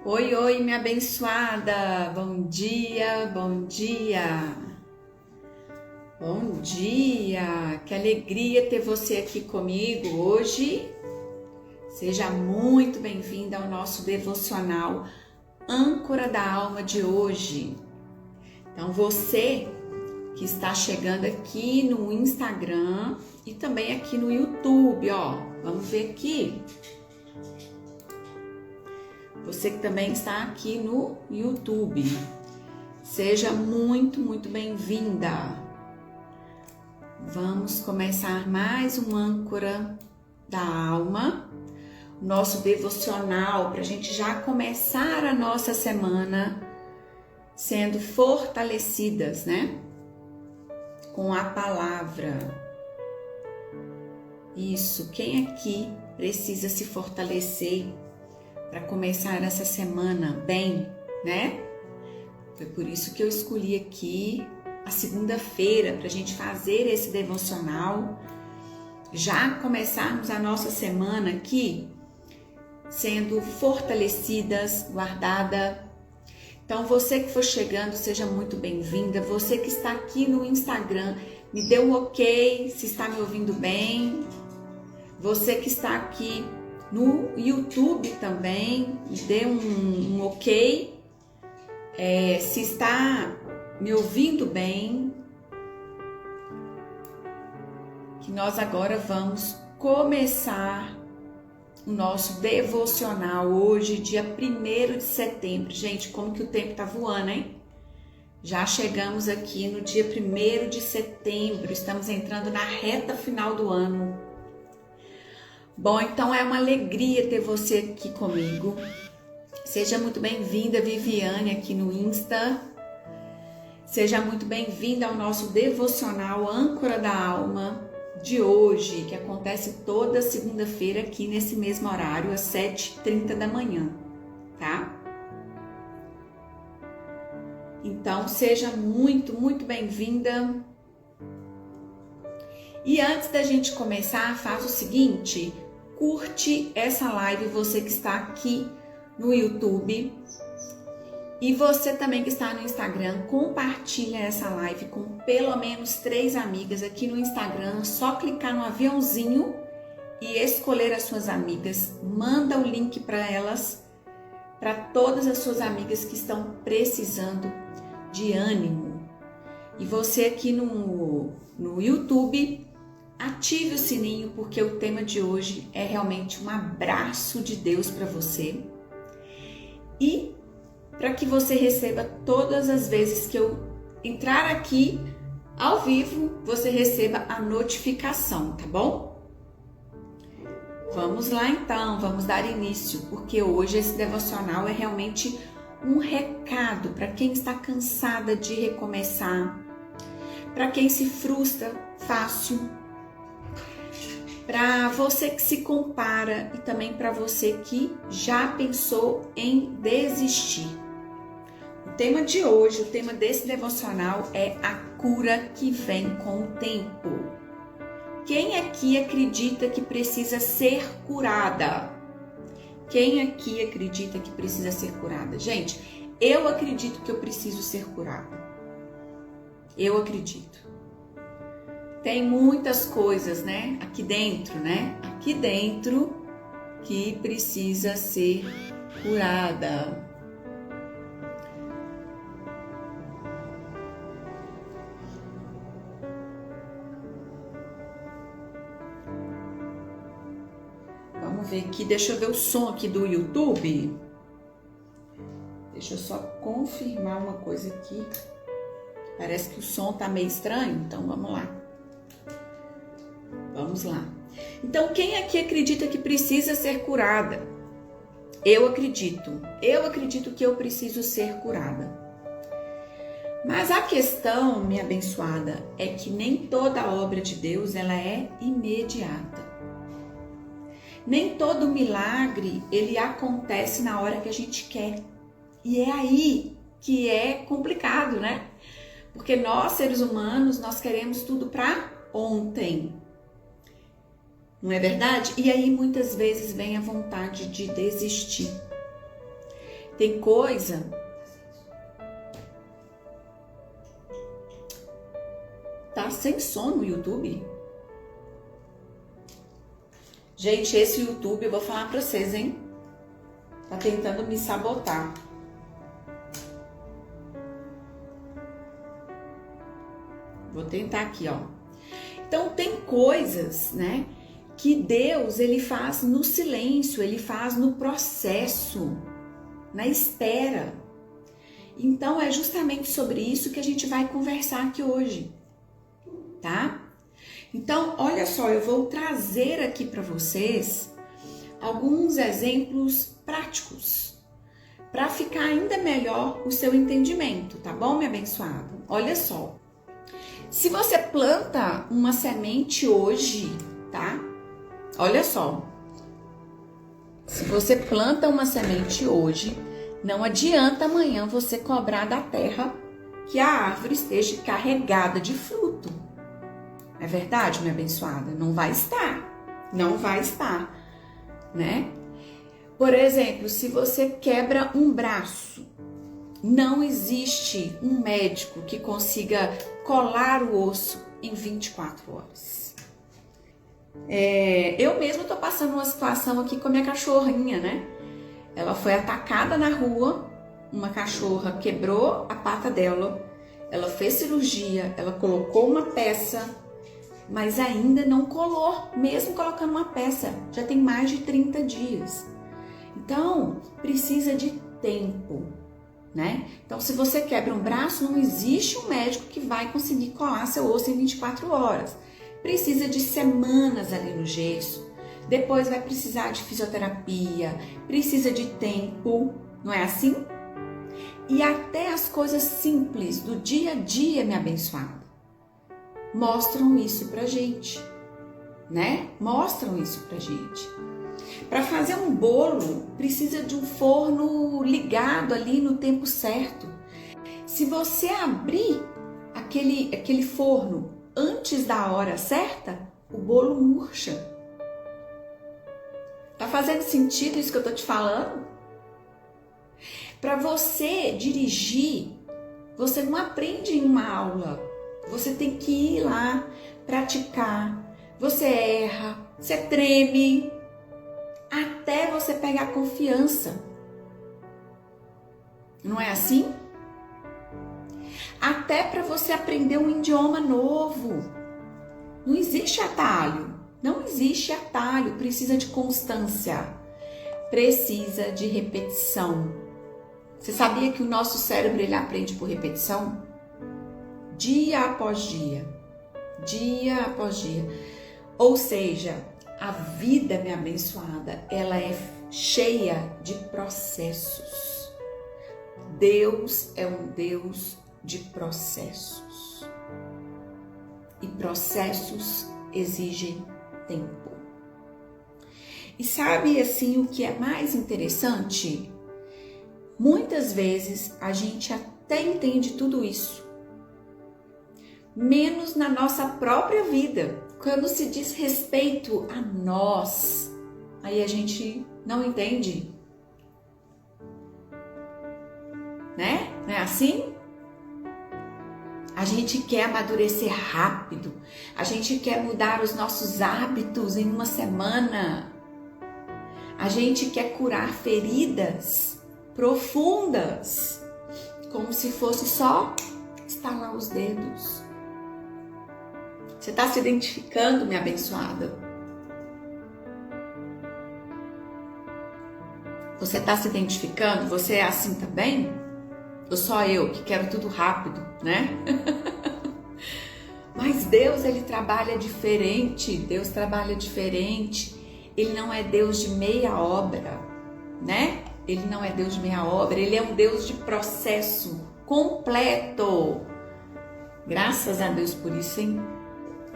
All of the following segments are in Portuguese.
Oi, oi, minha abençoada! Bom dia, bom dia! Bom dia! Que alegria ter você aqui comigo hoje. Seja muito bem-vinda ao nosso devocional Âncora da Alma de hoje. Então, você que está chegando aqui no Instagram e também aqui no YouTube, ó, vamos ver aqui. Você que também está aqui no YouTube, seja muito bem-vinda. Vamos começar mais um Âncora da Alma, nosso devocional, para a gente já começar a nossa semana sendo fortalecidas, né? Com a palavra. Isso, quem aqui precisa se fortalecer para começar essa semana bem, né? Foi por isso que eu escolhi aqui a segunda-feira para a gente fazer esse devocional, já começarmos a nossa semana aqui sendo fortalecidas, guardada. Então, você que for chegando, seja muito bem-vinda. Você que está aqui no Instagram, me dê um ok se está me ouvindo bem. Você que está aqui no YouTube também, me dê um ok, se está me ouvindo bem, que nós agora vamos começar o nosso devocional hoje, dia 1º de setembro. Gente, como que o tempo tá voando, hein? Já chegamos aqui no dia 1º de setembro, estamos entrando na reta final do ano. Bom, então é uma alegria ter você aqui comigo. Seja muito bem-vinda, Viviane, aqui no Insta. Seja muito bem-vinda ao nosso devocional Âncora da Alma de hoje, que acontece toda segunda-feira aqui nesse mesmo horário, às 7h30 da manhã, tá? Então, seja muito bem-vinda. E antes da gente começar, faz o seguinte: curte essa live, você que está aqui no YouTube, e você também que está no Instagram, compartilha essa live com pelo menos 3 amigas aqui no Instagram. Só clicar no aviãozinho e escolher as suas amigas, manda o link para elas, para todas as suas amigas que estão precisando de ânimo. E você aqui no YouTube, ative o sininho, porque o tema de hoje é realmente um abraço de Deus para você. E para que você receba todas as vezes que eu entrar aqui ao vivo, você receba a notificação, tá bom? Vamos lá então, vamos dar início, porque hoje esse devocional é realmente um recado para quem está cansada de recomeçar, para quem se frustra fácil, para você que se compara e também para você que já pensou em desistir. O tema de hoje, o tema desse devocional é a cura que vem com o tempo. Quem aqui acredita que precisa ser curada? Quem aqui acredita que precisa ser curada? Gente, eu acredito que eu preciso ser curada. Eu acredito. Tem muitas coisas, né? Aqui dentro, Aqui dentro que precisa ser curada. Vamos ver aqui, deixa eu ver o som aqui do YouTube. Deixa eu só confirmar uma coisa aqui. Parece que o som tá meio estranho, então vamos lá. Vamos lá. Então, quem aqui acredita que precisa ser curada? Eu acredito. Eu acredito que eu preciso ser curada. Mas a questão, minha abençoada, é que nem toda obra de Deus ela é imediata. Nem todo milagre ele acontece na hora que a gente quer. E é aí que é complicado, né? Porque nós, seres humanos, nós queremos tudo para ontem. Não é verdade? E aí muitas vezes vem a vontade de desistir. Tem coisa. Tá sem som no YouTube? Gente, esse YouTube, eu vou falar pra vocês, hein? Tá tentando me sabotar. Vou tentar aqui, ó. Então, tem coisas, né, que Deus, ele faz no silêncio, ele faz no processo, na espera. Então, é justamente sobre isso que a gente vai conversar aqui hoje, tá? Então, olha só, eu vou trazer aqui para vocês alguns exemplos práticos para ficar ainda melhor o seu entendimento, tá bom, minha abençoada? Olha só. Se você planta uma semente hoje, tá? Olha só. Se você planta uma semente hoje, não adianta amanhã você cobrar da terra que a árvore esteja carregada de fruto. É verdade, minha abençoada? Não vai estar. Não vai estar, né? Por exemplo, se você quebra um braço, não existe um médico que consiga colar o osso em 24 horas. Eu mesma tô passando uma situação aqui com a minha cachorrinha, né? Ela foi atacada na rua, uma cachorra quebrou a pata dela, ela fez cirurgia, ela colocou uma peça, mas ainda não colou, mesmo colocando uma peça, já tem mais de 30 dias. Então, precisa de tempo, né? Então, se você quebra um braço, não existe um médico que vai conseguir colar seu osso em 24 horas. Precisa de semanas ali no gesso, depois vai precisar de fisioterapia, precisa de tempo, não é assim? E até as coisas simples do dia a dia, minha abençoada, mostram isso pra gente, né? Mostram isso pra gente. Para fazer um bolo, precisa de um forno ligado ali no tempo certo. Se você abrir aquele forno antes da hora certa, o bolo murcha. Tá fazendo sentido isso que eu tô te falando? Para você dirigir, você não aprende em uma aula. Você tem que ir lá, praticar. Você erra, você treme, até você pegar confiança. Não é assim? Até para você aprender um idioma novo. Não existe atalho. Não existe atalho. Precisa de constância. Precisa de repetição. Você sabia que o nosso cérebro ele aprende por repetição? Dia após dia. Dia após dia. Ou seja, a vida, minha abençoada, ela é cheia de processos. Deus é um Deus de processos. E processos exigem tempo. E sabe assim o que é mais interessante? Muitas vezes a gente até entende tudo isso, menos na nossa própria vida. Quando se diz respeito a nós, aí a gente não entende. Né? Não é assim? A gente quer amadurecer rápido. A gente quer mudar os nossos hábitos em uma semana. A gente quer curar feridas profundas, como se fosse só estalar os dedos. Você está se identificando, minha abençoada? Você está se identificando? Você é assim também? Ou só eu que quero tudo rápido, né? Mas Deus, ele trabalha diferente. Deus trabalha diferente. Ele não é Deus de meia obra, né? Ele não é Deus de meia obra. Ele é um Deus de processo completo. Graças a Deus por isso, hein?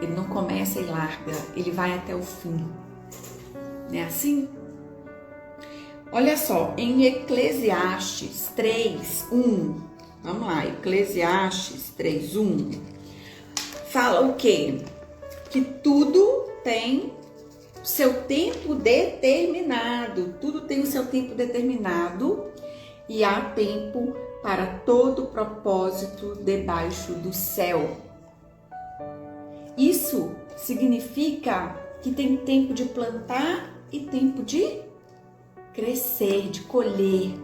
Ele não começa e larga, ele vai até o fim. Não é assim? Olha só, em Eclesiastes 3:1, vamos lá, Eclesiastes 3:1, fala o quê? Que tudo tem seu tempo determinado, tudo tem o seu tempo determinado, e há tempo para todo propósito debaixo do céu. Isso significa que tem tempo de plantar e tempo de crescer, de colher.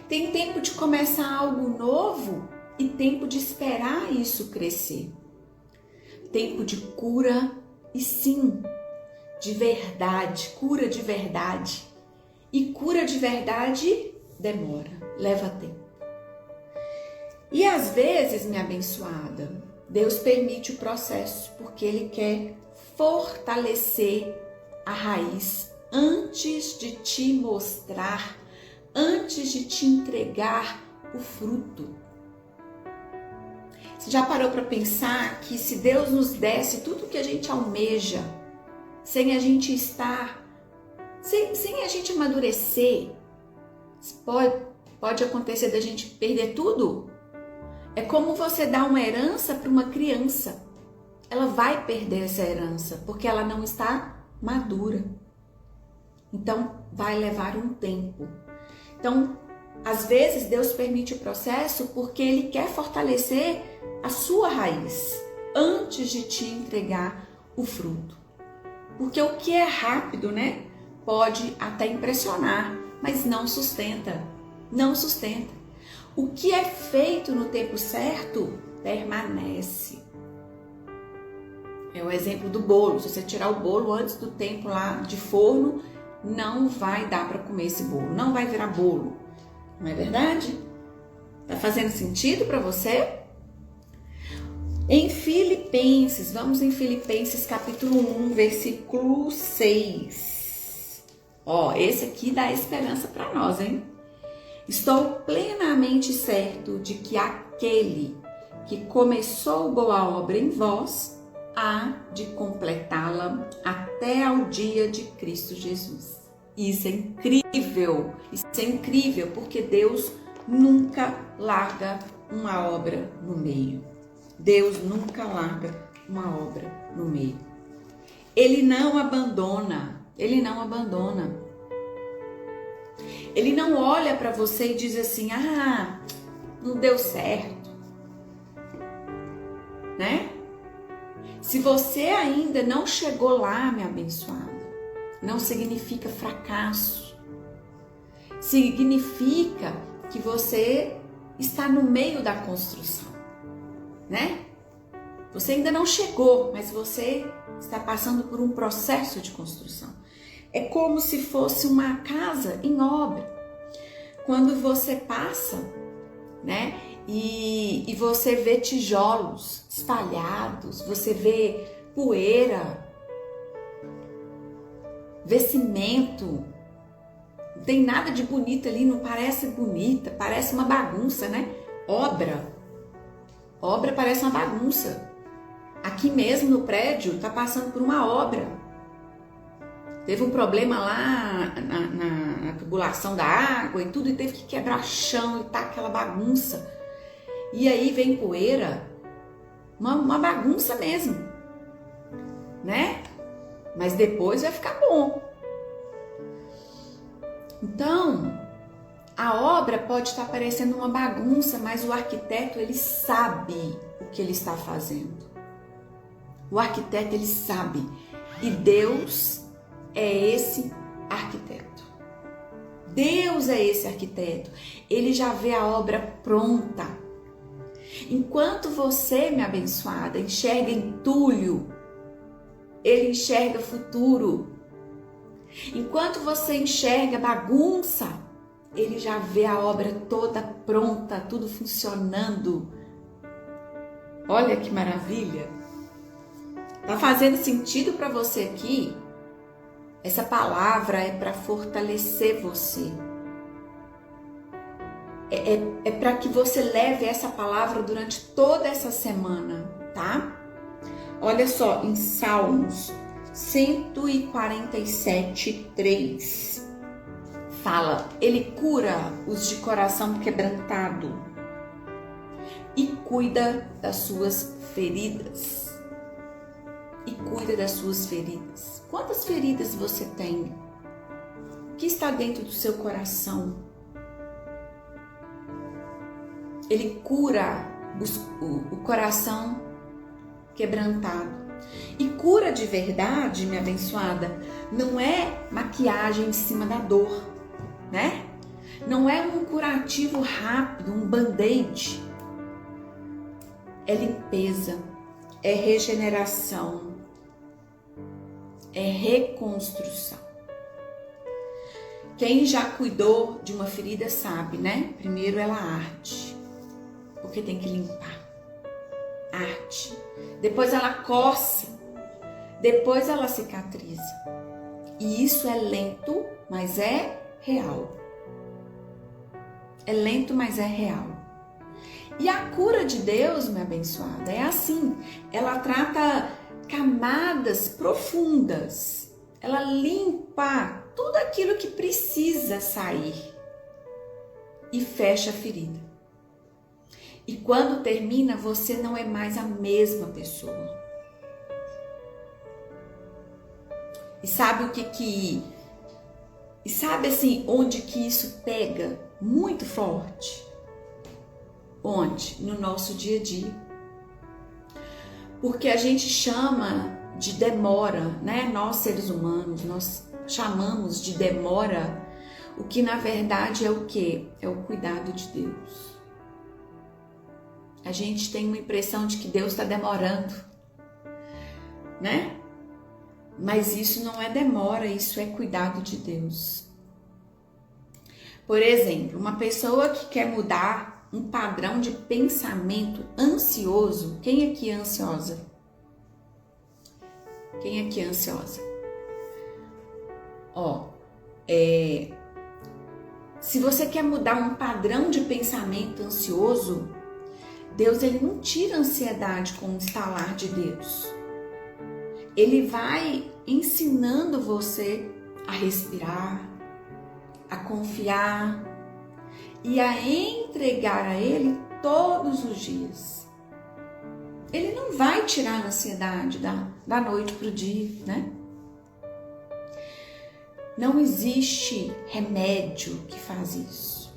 Tem tempo de começar algo novo e tempo de esperar isso crescer. Tempo de cura e sim, de verdade, cura de verdade. E cura de verdade demora, leva tempo. E às vezes, minha abençoada, Deus permite o processo porque Ele quer fortalecer a raiz antes de te mostrar, antes de te entregar o fruto. Você já parou para pensar que se Deus nos desse tudo o que a gente almeja, sem a gente estar, sem a gente amadurecer, pode acontecer da gente perder tudo? É como você dar uma herança para uma criança. Ela vai perder essa herança porque ela não está madura. Então, vai levar um tempo. Então, às vezes, Deus permite o processo porque Ele quer fortalecer a sua raiz antes de te entregar o fruto. Porque o que é rápido, né? Pode até impressionar, mas não sustenta. Não sustenta. O que é feito no tempo certo permanece. É o exemplo do bolo. Se você tirar o bolo antes do tempo lá de forno, não vai dar para comer esse bolo. Não vai virar bolo. Não é verdade? Tá fazendo sentido para você? Em Filipenses, vamos em Filipenses capítulo 1, versículo 6. Esse aqui dá esperança para nós, hein? Estou plenamente certo de que aquele que começou boa obra em vós há de completá-la até ao dia de Cristo Jesus. Isso é incrível, porque Deus nunca larga uma obra no meio. Deus nunca larga uma obra no meio. Ele não abandona. Ele não olha para você e diz assim, não deu certo, né? Se você ainda não chegou lá, minha abençoada, não significa fracasso. Significa que você está no meio da construção, né? Você ainda não chegou, mas você está passando por um processo de construção. É como se fosse uma casa em obra. Quando você passa, né? E você vê tijolos espalhados, você vê poeira, vê cimento. Não tem nada de bonito ali, não parece bonita, parece uma bagunça, né? Obra parece uma bagunça. Aqui mesmo no prédio está passando por uma obra. Teve um problema lá na tubulação da água e tudo, e teve que quebrar chão e tá aquela bagunça. E aí vem poeira, uma bagunça mesmo, né? Mas depois vai ficar bom. Então, a obra pode estar parecendo uma bagunça, mas o arquiteto, ele sabe o que ele está fazendo. O arquiteto, ele sabe. E Deus é esse arquiteto. Deus é esse arquiteto. Ele já vê a obra pronta. Enquanto você, minha abençoada, enxerga entulho, Ele enxerga futuro. Enquanto você enxerga bagunça, Ele já vê a obra toda pronta, tudo funcionando. Olha que maravilha! Tá fazendo sentido para você aqui? Essa palavra é para fortalecer você. É para que você leve essa palavra durante toda essa semana, tá? Olha só, em Salmos 147:3 fala: Ele cura os de coração quebrantado e cuida das suas feridas. Quantas feridas você tem? O que está dentro do seu coração? Ele cura o coração quebrantado. E cura de verdade, minha abençoada, não é maquiagem em cima da dor, né? Não é um curativo rápido, um band-aid. É limpeza, é regeneração, é reconstrução. Quem já cuidou de uma ferida sabe, né? Primeiro ela arde, porque tem que limpar. Arde. Depois ela coça. Depois ela cicatriza. E isso é lento, mas é real. É lento, mas é real. E a cura de Deus, minha abençoada, é assim. Ela trata camadas profundas. Ela limpa tudo aquilo que precisa sair e fecha a ferida. E quando termina, você não é mais a mesma pessoa. E sabe o que E sabe assim, onde que isso pega muito forte? Onde? No nosso dia a dia. Porque a gente chama de demora, né? Nós seres humanos, nós chamamos de demora o que na verdade é o quê? É o cuidado de Deus. A gente tem uma impressão de que Deus está demorando, né? Mas isso não é demora, isso é cuidado de Deus. Por exemplo, uma pessoa que quer mudar um padrão de pensamento ansioso. Quem aqui é ansiosa? Quem aqui é ansiosa? Se você quer mudar um padrão de pensamento ansioso, Deus ele não tira a ansiedade com um estalar de dedos. Ele vai ensinando você a respirar, a confiar e a entregar a Ele todos os dias. Ele não vai tirar a ansiedade da noite para o dia, né? Não existe remédio que faz isso,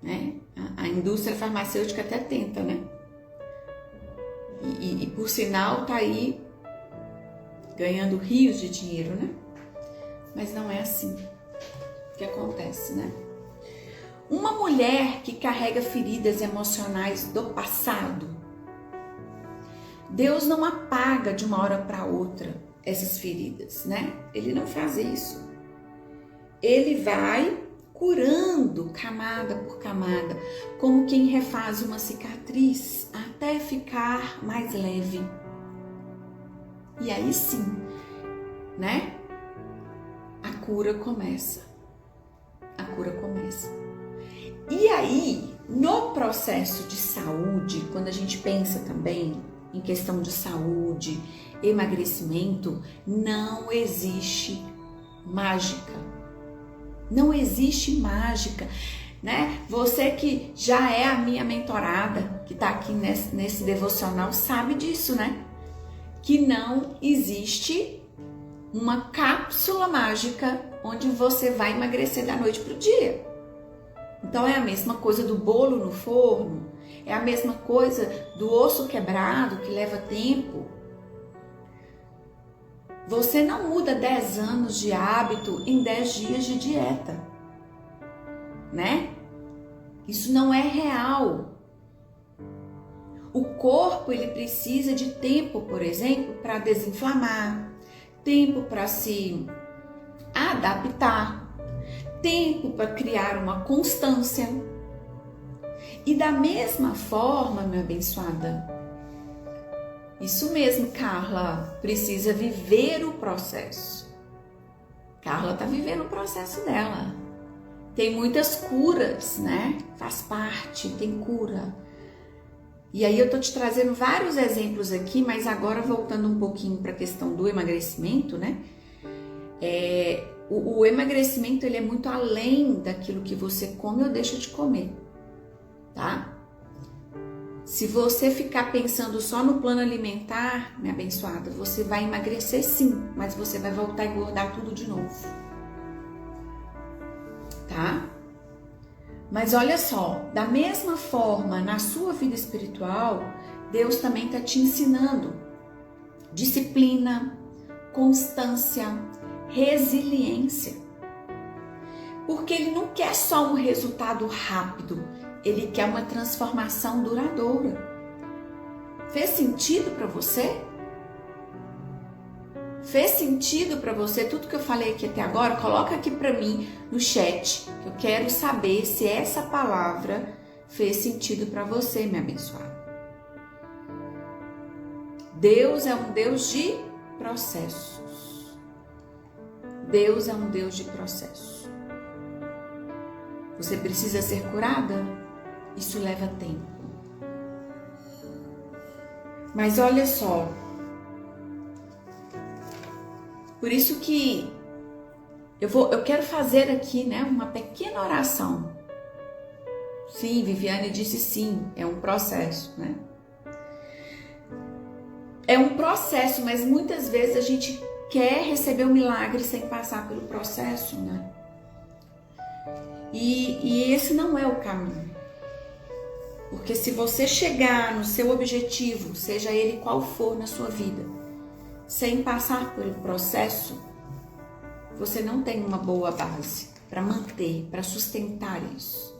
né? A indústria farmacêutica até tenta, né? E por sinal tá aí ganhando rios de dinheiro, né? Mas não é assim que acontece, né? Uma mulher que carrega feridas emocionais do passado, Deus não apaga de uma hora para outra essas feridas, né? Ele não faz isso. Ele vai curando camada por camada, como quem refaz uma cicatriz até ficar mais leve. E aí sim, né? A cura começa. A cura começa. E aí, no processo de saúde, quando a gente pensa também em questão de saúde, emagrecimento, não existe mágica. Não existe mágica, né? Você que já é a minha mentorada, que tá aqui nesse devocional, sabe disso, né? Que não existe uma cápsula mágica onde você vai emagrecer da noite pro dia. Então é a mesma coisa do bolo no forno, é a mesma coisa do osso quebrado que leva tempo. Você não muda 10 anos de hábito em 10 dias de dieta, né? Isso não é real. O corpo ele precisa de tempo, por exemplo, para desinflamar, tempo para se adaptar, tempo para criar uma constância. E da mesma forma, minha abençoada, isso mesmo, Carla, precisa viver o processo. Carla está vivendo o processo dela. Tem muitas curas, né? Faz parte, tem cura. E aí eu tô te trazendo vários exemplos aqui, mas agora voltando um pouquinho para a questão do emagrecimento, né? O emagrecimento ele é muito além daquilo que você come ou deixa de comer, tá? Se você ficar pensando só no plano alimentar, minha abençoada, você vai emagrecer sim, mas você vai voltar a engordar tudo de novo, tá? Mas olha só, da mesma forma, na sua vida espiritual, Deus também está te ensinando disciplina, constância, resiliência. Porque Ele não quer só um resultado rápido, Ele quer uma transformação duradoura. Fez sentido para você? Fez sentido para você tudo que eu falei aqui até agora? Coloca aqui para mim no chat, que eu quero saber se essa palavra fez sentido para você, minha abençoada. Deus é um Deus de processos. Deus é um Deus de processos. Você precisa ser curada? Isso leva tempo. Mas olha só, por isso que eu quero fazer aqui, né, uma pequena oração. Sim, Viviane disse sim, é um processo, né? É um processo, mas muitas vezes a gente quer receber o milagre sem passar pelo processo, né? E esse não é o caminho. Porque se você chegar no seu objetivo, seja ele qual for na sua vida, sem passar pelo processo, você não tem uma boa base para manter, para sustentar isso,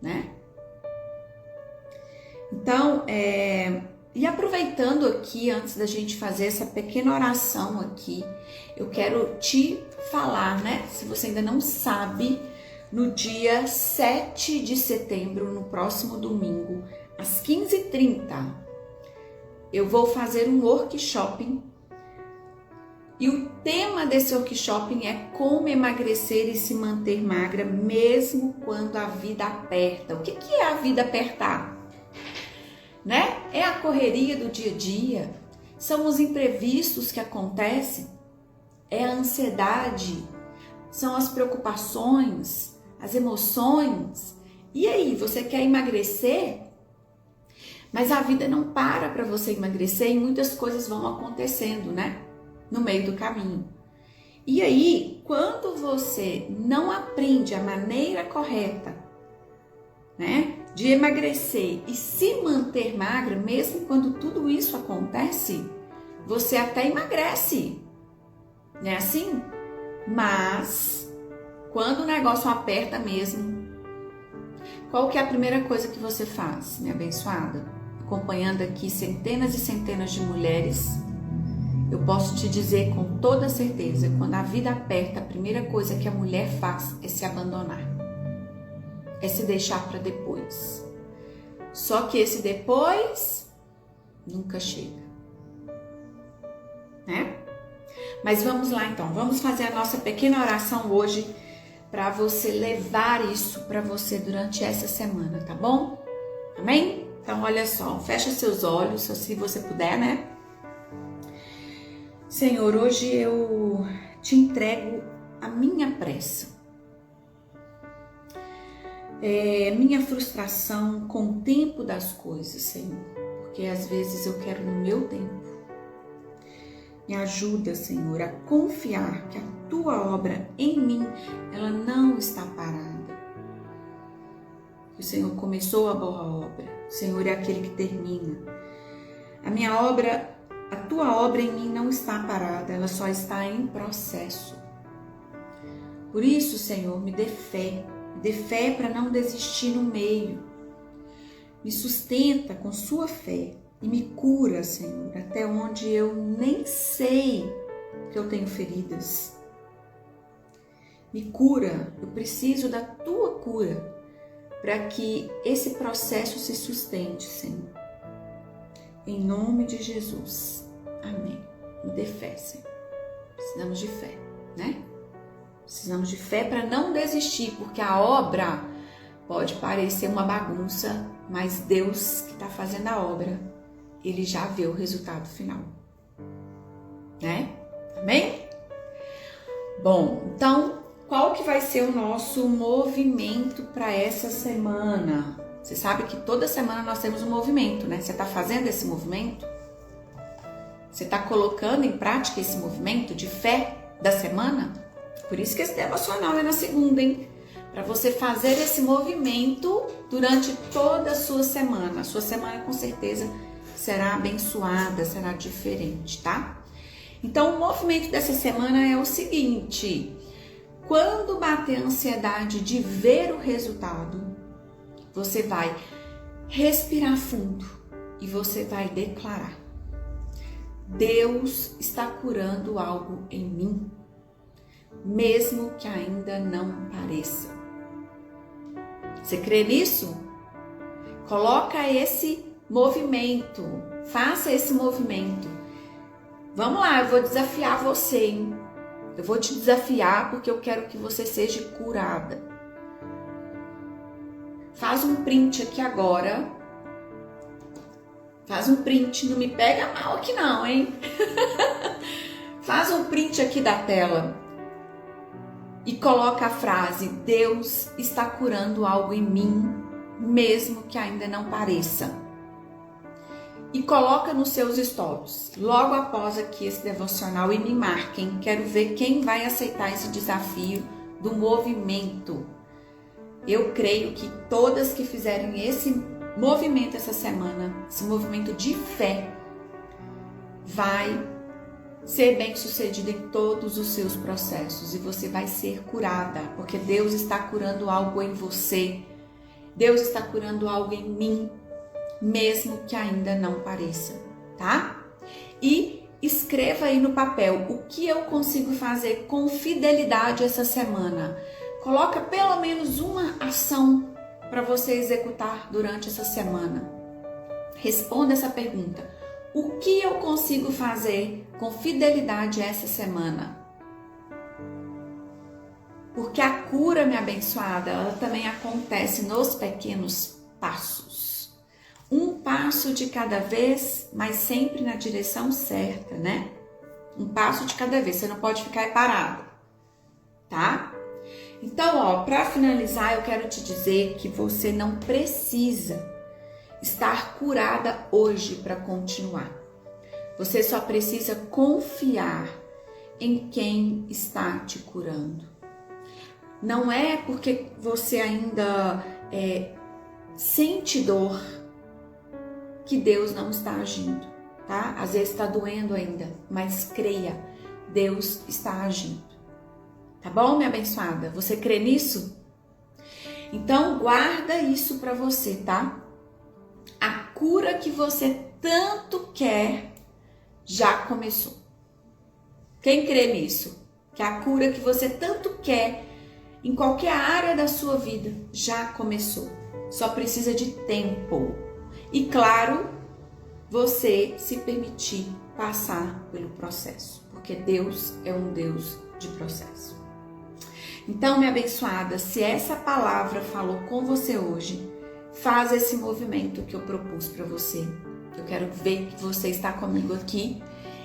né? Então, e aproveitando aqui, antes da gente fazer essa pequena oração aqui, eu quero te falar, né? Se você ainda não sabe, no dia 7 de setembro, no próximo domingo, às 15h30, eu vou fazer um workshop. E o tema desse workshop é como emagrecer e se manter magra, mesmo quando a vida aperta. O que é a vida apertar? Né? É a correria do dia a dia, são os imprevistos que acontecem, é a ansiedade, são as preocupações, as emoções. E aí, você quer emagrecer? Mas a vida não para você emagrecer e muitas coisas vão acontecendo, né? No meio do caminho. E aí, quando você não aprende a maneira correta, né, de emagrecer e se manter magra, mesmo quando tudo isso acontece, você até emagrece, não é assim? Mas quando o negócio aperta mesmo, qual que é a primeira coisa que você faz, minha abençoada? Acompanhando aqui centenas e centenas de mulheres, eu posso te dizer com toda certeza, quando a vida aperta, a primeira coisa que a mulher faz é se abandonar. É se deixar para depois. Só que esse depois nunca chega, né? Mas vamos lá então, vamos fazer a nossa pequena oração hoje para você levar isso para você durante essa semana, tá bom? Amém? Então olha só, fecha seus olhos, se você puder, né? Senhor, hoje eu te entrego a minha pressa. Minha frustração com o tempo das coisas, Senhor, porque às vezes eu quero no meu tempo. Me ajuda, Senhor, a confiar que a tua obra em mim, ela não está parada. O Senhor começou a boa obra, o Senhor é aquele que termina. A tua obra em mim não está parada, ela só está em processo. Por isso, Senhor, me dê fé para não desistir no meio. Me sustenta com sua fé e me cura, Senhor, até onde eu nem sei que eu tenho feridas. Me cura, eu preciso da tua cura para que esse processo se sustente, Senhor. Em nome de Jesus. Amém. Me dê fé, Senhor. Precisamos de fé, né? Precisamos de fé para não desistir, porque a obra pode parecer uma bagunça, mas Deus que está fazendo a obra, Ele já vê o resultado final, né? Amém? Bom, então, qual que vai ser o nosso movimento para essa semana? Você sabe que toda semana nós temos um movimento, né? Você está fazendo esse movimento? Você está colocando em prática esse movimento de fé da semana? Por isso que esse devocional é na segunda, hein? para você fazer esse movimento durante toda a sua semana. A sua semana com certeza será abençoada, será diferente, tá? Então o movimento dessa semana é o seguinte: quando bater a ansiedade de ver o resultado, você vai respirar fundo e você vai declarar: Deus está curando algo em mim, mesmo que ainda não pareça. Você crê nisso? Coloca esse movimento, faça esse movimento. Vamos lá, eu vou desafiar você, hein? Eu vou te desafiar porque eu quero que você seja curada. Faz um print aqui agora. Faz um print, não me pega mal aqui não, hein? Faz um print aqui da tela e coloca a frase: Deus está curando algo em mim, mesmo que ainda não pareça. E coloca nos seus stories, logo após aqui esse devocional, e me marquem. Quero ver quem vai aceitar esse desafio do movimento. Eu creio que todas que fizerem esse movimento essa semana, esse movimento de fé, vai ser bem sucedido em todos os seus processos e você vai ser curada, porque Deus está curando algo em você. Deus está curando algo em mim, mesmo que ainda não pareça, tá? E escreva aí no papel o que eu consigo fazer com fidelidade essa semana. Coloca pelo menos uma ação para você executar durante essa semana. Responda essa pergunta: o que eu consigo fazer com fidelidade essa semana? Porque a cura, minha abençoada, ela também acontece nos pequenos passos. Um passo de cada vez, mas sempre na direção certa, né? Um passo de cada vez, você não pode ficar parado, tá? Então, ó, para finalizar, eu quero te dizer que você não precisa estar curada hoje para continuar. Você só precisa confiar em quem está te curando. Não é porque você ainda sente dor que Deus não está agindo, tá? Às vezes está doendo ainda, mas creia, Deus está agindo. Tá bom, minha abençoada? Você crê nisso? Então, guarda isso para você, tá? A cura que você tanto quer já começou. Quem crê nisso? Que a cura que você tanto quer em qualquer área da sua vida já começou. Só precisa de tempo. E claro, você se permitir passar pelo processo, porque Deus é um Deus de processo. Então, minha abençoada, se essa palavra falou com você hoje, faz esse movimento que eu propus para você. Eu quero ver que você está comigo aqui.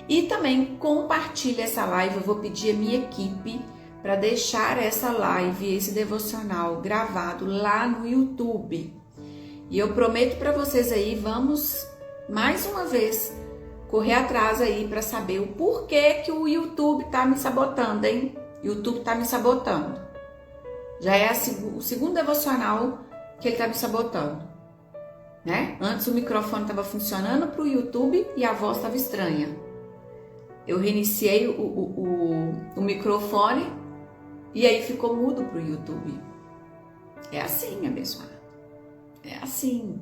E também compartilhe essa live. Eu vou pedir a minha equipe para deixar essa live, esse devocional gravado lá no YouTube. E eu prometo para vocês aí, vamos mais uma vez correr atrás aí para saber o porquê que o YouTube tá me sabotando, hein? O YouTube tá me sabotando. Já é o segundo devocional que ele tá me sabotando, né? Antes o microfone estava funcionando para o YouTube e a voz estava estranha. Eu reiniciei o microfone e aí ficou mudo para o YouTube. É assim, minha abençoada. É assim.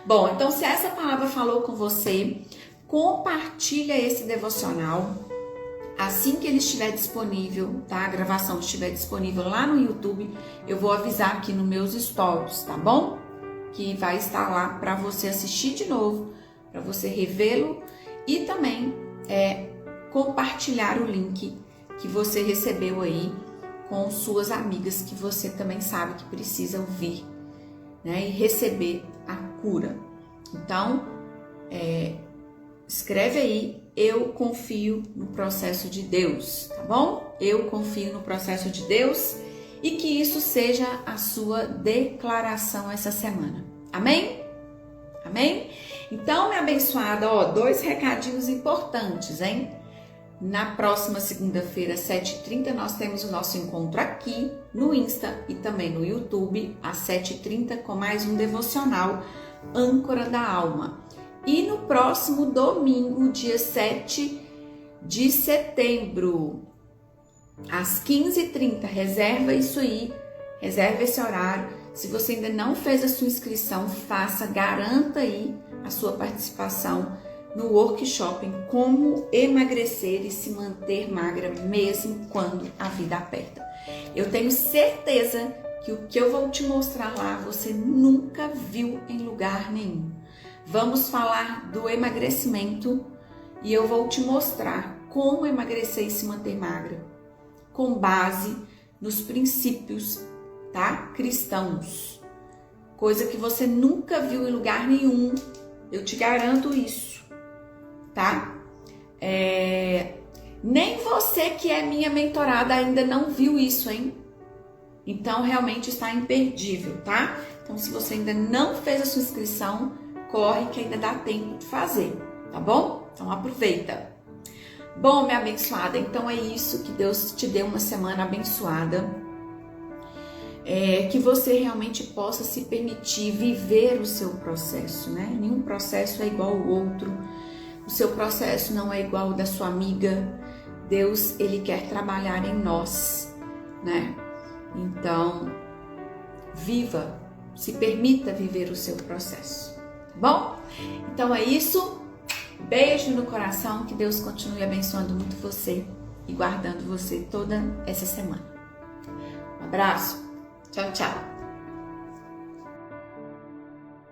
Bom, então se essa palavra falou com você, compartilha esse devocional. Assim que ele estiver disponível, tá? A gravação estiver disponível lá no YouTube, eu vou avisar aqui nos meus stories, tá bom? Que vai estar lá para você assistir de novo, para você revê-lo e também compartilhar o link que você recebeu aí com suas amigas que você também sabe que precisa ouvir, né? E receber a cura. Então, escreve aí: eu confio no processo de Deus, tá bom? Eu confio no processo de Deus e que isso seja a sua declaração essa semana. Amém? Amém? Então, minha abençoada, 2 recadinhos importantes, hein? Na próxima segunda-feira, 7h30, nós temos o nosso encontro aqui no Insta e também no YouTube, às 7h30, com mais um devocional Âncora da Alma. E no próximo domingo, dia 7 de setembro, às 15h30, reserva isso aí, reserva esse horário. Se você ainda não fez a sua inscrição, faça, garanta aí a sua participação no workshop em como emagrecer e se manter magra mesmo quando a vida aperta. Eu tenho certeza que o que eu vou te mostrar lá você nunca viu em lugar nenhum. Vamos falar do emagrecimento e eu vou te mostrar como emagrecer e se manter magra com base nos princípios, tá? Cristãos. Coisa que você nunca viu em lugar nenhum. Eu te garanto isso. Tá? Nem você que é minha mentorada ainda não viu isso, hein? Então realmente está imperdível, tá? Então se você ainda não fez a sua inscrição, corre que ainda dá tempo de fazer, tá bom? Então aproveita. Bom, minha abençoada, então é isso, que Deus te dê uma semana abençoada. Que você realmente possa se permitir viver o seu processo, né? Nenhum processo é igual ao outro. O seu processo não é igual ao da sua amiga. Deus, Ele quer trabalhar em nós, né? Então, viva, se permita viver o seu processo, tá bom? Então é isso. Beijo no coração, que Deus continue abençoando muito você e guardando você toda essa semana. Um abraço. Tchau, tchau.